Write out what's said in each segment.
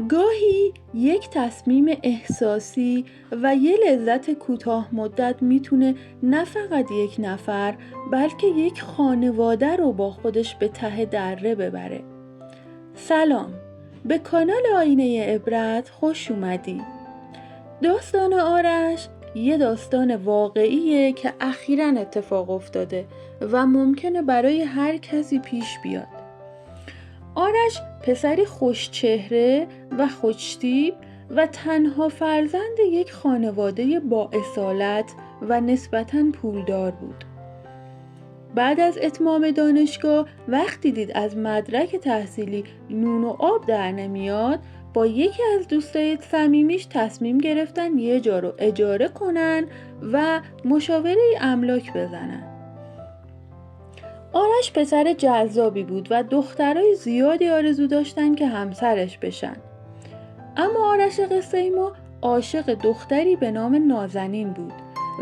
گاهی یک تصمیم احساسی و یه لذت کوتاه مدت میتونه نه فقط یک نفر بلکه یک خانواده رو با خودش به ته دره ببره. سلام، به کانال آینه عبرت خوش اومدی. داستان آرش یه داستان واقعیه که اخیراً اتفاق افتاده و ممکنه برای هر کسی پیش بیاد. آرش پسری خوشچهره و خوشتیپ و تنها فرزند یک خانواده با اصالت و نسبتاً پولدار بود. بعد از اتمام دانشگاه وقتی دید از مدرک تحصیلی نون و آب در نمیاد، با یکی از دوستای صمیمیش تصمیم گرفتن یه جا رو اجاره کنن و مشاوره املاک بزنن. آرش پسر جذابی بود و دخترای زیادی آرزو داشتن که همسرش بشن. اما آرش قصه ما عاشق دختری به نام نازنین بود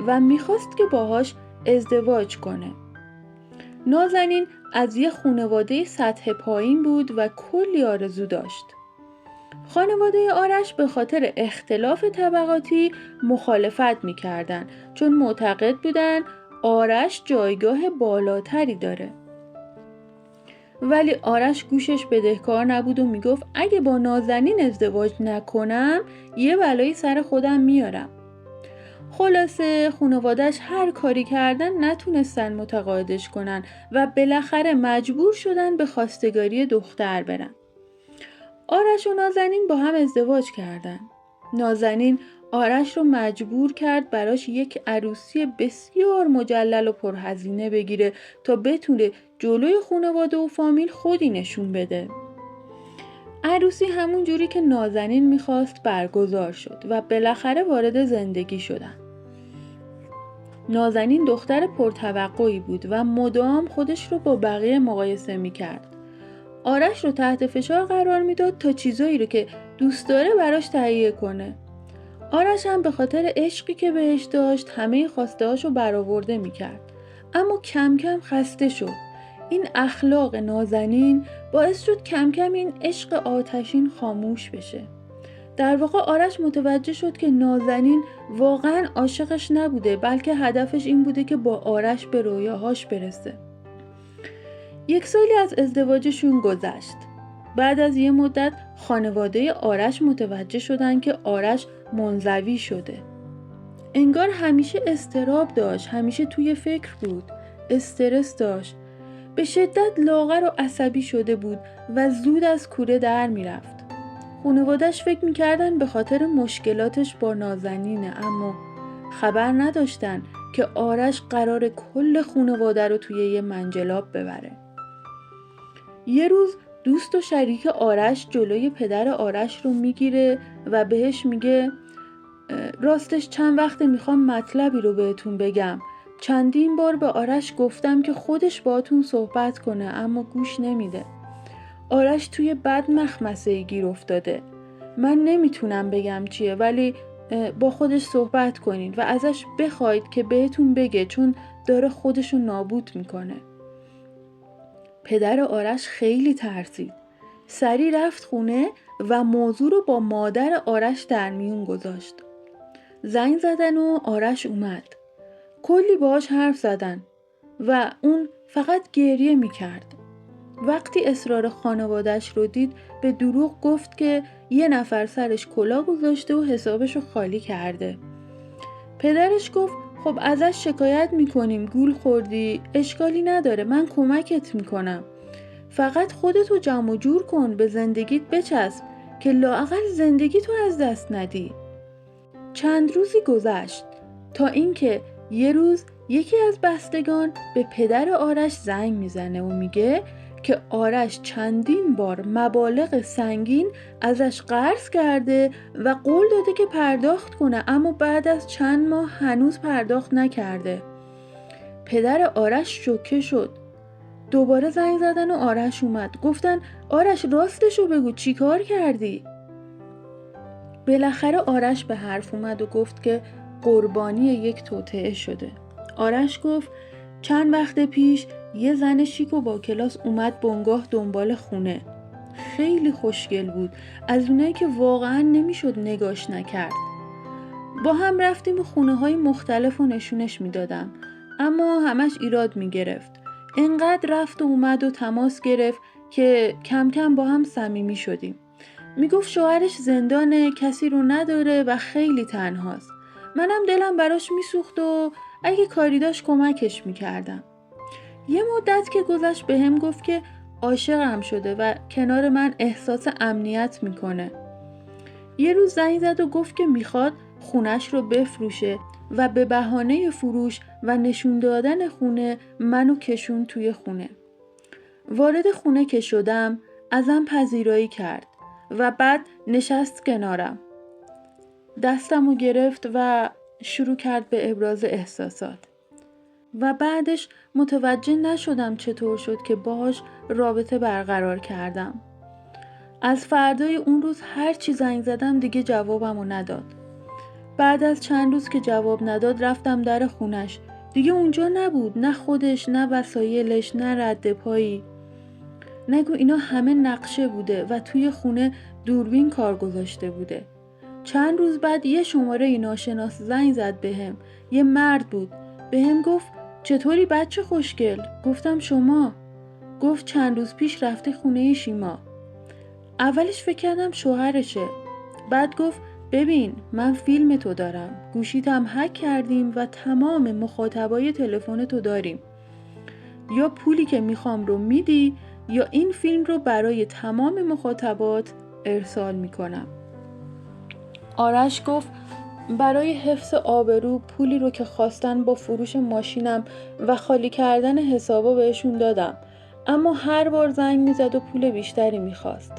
و میخواست که باهاش ازدواج کنه. نازنین از یه خانواده سطح پایین بود و کلی آرزو داشت. خانواده آرش به خاطر اختلاف طبقاتی مخالفت میکردن چون معتقد بودن آرش جایگاه بالاتری داره. ولی آرش گوشش بدهکار نبود و میگفت اگه با نازنین ازدواج نکنم یه بلایی سر خودم میارم. خلاصه خانواده‌اش هر کاری کردن نتونستن متقاعدش کنن و بالاخره مجبور شدن به خواستگاری دختر برن. آرش و نازنین با هم ازدواج کردن. نازنین آرش رو مجبور کرد براش یک عروسی بسیار مجلل و پرهزینه بگیره تا بتونه جلوی خانواده و فامیل خودی نشون بده. عروسی همون جوری که نازنین میخواست برگزار شد و بالاخره وارد زندگی شدن. نازنین دختر پرتوقعی بود و مدام خودش رو با بقیه مقایسه میکرد. آرش رو تحت فشار قرار میداد تا چیزایی رو که دوست داره براش تهیه کنه. آرش هم به خاطر عشقی که بهش داشت همه خواسته‌هاشو برآورده میکرد. اما کم کم خسته شد. این اخلاق نازنین باعث شد کم کم این عشق آتشین خاموش بشه. در واقع آرش متوجه شد که نازنین واقعا عاشقش نبوده بلکه هدفش این بوده که با آرش به رویاهاش برسه. 1 سالی از ازدواجشون گذشت. بعد از یه مدت خانواده آرش متوجه شدن که آرش منزوی شده. انگار همیشه اضطراب داشت، همیشه توی فکر بود، استرس داشت. به شدت لاغر و عصبی شده بود و زود از کوره در میرفت. خانواده‌اش فکر میکردن به خاطر مشکلاتش با نازنینه، اما خبر نداشتن که آرش قرار کل خانواده رو توی یه منجلاب ببره. یه روز دوست و شریک آرش جلوی پدر آرش رو میگیره و بهش میگه راستش چند وقته میخوام مطلبی رو بهتون بگم. چندین بار به آرش گفتم که خودش باهاتون صحبت کنه اما گوش نمیده. آرش توی بد مخمسه‌ای گیر افتاده. من نمیتونم بگم چیه ولی با خودش صحبت کنین و ازش بخواید که بهتون بگه چون داره خودشو نابود میکنه. پدر آرش خیلی ترسید. سریع رفت خونه و موضوع رو با مادر آرش در میون گذاشت. زنگ زدن و آرش اومد. کلی باهاش حرف زدن و اون فقط گریه میکرد. وقتی اصرار خانواده‌اش رو دید به دروغ گفت که یه نفر سرش کلاه گذاشته و حسابشو خالی کرده. پدرش گفت خب ازش شکایت میکنیم، گول خوردی، اشکالی نداره، من کمکت میکنم. فقط خودتو جمع و جور کن، به زندگیت بچسب که لااقل زندگی تو از دست ندی. چند روزی گذشت تا اینکه یه روز یکی از بستگان به پدر آرش زنگ میزنه و میگه که آرش چندین بار مبالغ سنگین ازش قرض کرده و قول داده که پرداخت کنه اما بعد از چند ماه هنوز پرداخت نکرده. پدر آرش شوکه شد. دوباره زنگ زدن و آرش اومد. گفتن آرش راستشو بگو، چی کار کردی؟ بالاخره آرش به حرف اومد و گفت که قربانی یک توطئه شده. آرش گفت چند وقت پیش یه زن شیک و با کلاس اومد بنگاه دنبال خونه. خیلی خوشگل بود، از اونایی که واقعا نمیشد نگاش نکرد. با هم رفتیم و خونه‌های مختلف و نشونش میدادم، اما همش ایراد میگرفت. انقدر رفت و اومد و تماس گرفت که کم کم با هم صمیمی شدیم. میگفت شوهرش زندانه، کسی رو نداره و خیلی تنهاست. منم دلم براش میسوخت و اگه کاری داشت کمکش میکردم. یه مدت که گذشت بهم گفت که عاشقم شده و کنار من احساس امنیت میکنه. یه روز زنگ زد و گفت که میخواد خونش رو بفروشه و به بهانه فروش و نشون دادن خونه منو کشون توی خونه. وارد خونه که شدم ازم پذیرایی کرد و بعد نشست کنارم. دستمو گرفت و شروع کرد به ابراز احساسات. و بعدش متوجه نشدم چطور شد که باهاش رابطه برقرار کردم. از فردای اون روز هر چی زنگ زدم دیگه جوابمو نداد. بعد از چند روز که جواب نداد رفتم در خونش. دیگه اونجا نبود، نه خودش، نه وسایلش، نه رد پایی. نگو اینا همه نقشه بوده و توی خونه دوربین کار گذاشته بوده. چند روز بعد یه شماره ناشناس زنگ زد بهم. یه مرد بود. بهم گفت چطوری بچه خوشگل؟ گفتم شما. گفت چند روز پیش رفته خونه شیما. اولش فکر کردم شوهرشه. بعد گفت ببین من فیلم تو دارم. گوشیتم هک کردیم و تمام مخاطبای تلفن تو داریم. یا پولی که میخوام رو میدی یا این فیلم رو برای تمام مخاطبات ارسال میکنم. آرش گفت برای حفظ آبرو پولی رو که خواستن با فروش ماشینم و خالی کردن حسابا بهشون دادم، اما هر بار زنگ میزد و پول بیشتری میخواست.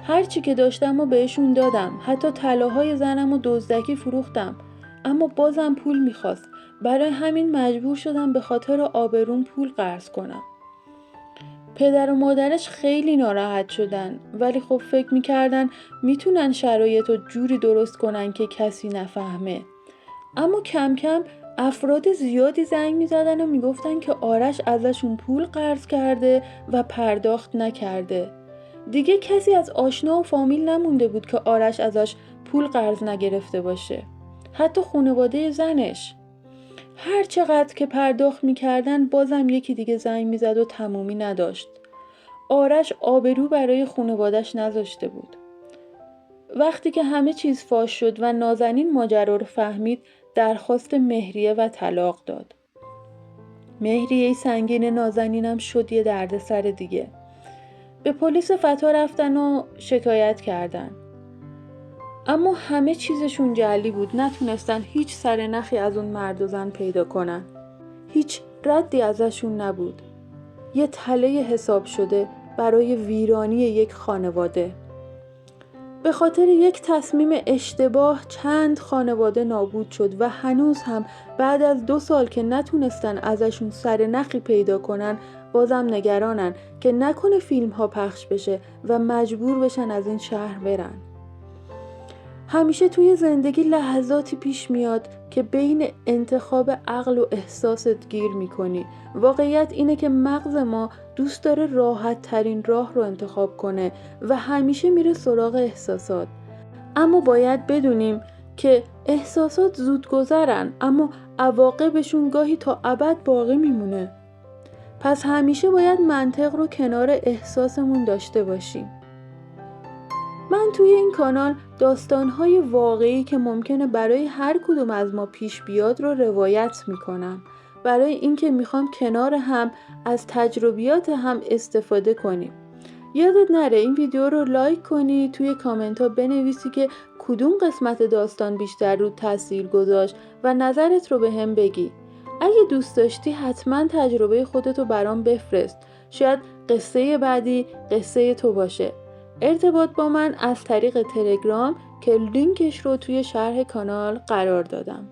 هر چی که داشتم و بهشون دادم، حتی طلاهای زنم و دزدکی فروختم، اما بازم پول میخواست. برای همین مجبور شدم به خاطر آبروم پول قرض کنم. پدر و مادرش خیلی ناراحت شدن، ولی خب فکر میکردن میتونن شرایط رو جوری درست کنن که کسی نفهمه. اما کم کم افراد زیادی زنگ میزدن و میگفتن که آرش ازشون پول قرض کرده و پرداخت نکرده. دیگه کسی از آشنا و فامیل نمونده بود که آرش ازش پول قرض نگرفته باشه. حتی خانواده زنش. هر چقدر که پرداخت میکردن بازم یکی دیگه زنگ میزد و تمومی نداشت. آرش آبرو برای خانوادش نذاشته بود. وقتی که همه چیز فاش شد و نازنین ماجرا رو فهمید، درخواست مهریه و طلاق داد. مهریه سنگین نازنینم شد یه دردسر دیگه. به پلیس فتا رفتن و شکایت کردن. اما همه چیزشون جعلی بود، نتونستن هیچ سرنخی از اون مرد و زن پیدا کنن. هیچ ردی ازشون نبود. یه تله حساب شده برای ویرانی یک خانواده. به خاطر یک تصمیم اشتباه چند خانواده نابود شد و هنوز هم بعد از 2 سال که نتونستن ازشون سرنخی پیدا کنن بازم نگرانن که نکنه فیلم ها پخش بشه و مجبور بشن از این شهر برن. همیشه توی زندگی لحظاتی پیش میاد که بین انتخاب عقل و احساست گیر میکنی. واقعیت اینه که مغز ما دوست داره راحت ترین راه رو انتخاب کنه و همیشه میره سراغ احساسات. اما باید بدونیم که احساسات زود گذرن، اما عواقبشون گاهی تا ابد باقی میمونه. پس همیشه باید منطق رو کنار احساسمون داشته باشیم. من توی این کانال داستان‌های واقعی که ممکنه برای هر کدوم از ما پیش بیاد رو روایت میکنم، برای اینکه میخوام کنار هم از تجربیات هم استفاده کنیم. یادت نره این ویدیو رو لایک کنی، توی کامنت ها بنویسی که کدوم قسمت داستان بیشتر رو تاثیر گذاشت و نظرت رو به هم بگی. اگه دوست داشتی حتما تجربه خودتو برام بفرست. شاید قصه بعدی قصه تو باشه. ارتباط با من از طریق تلگرام که لینکش رو توی شرح کانال قرار دادم.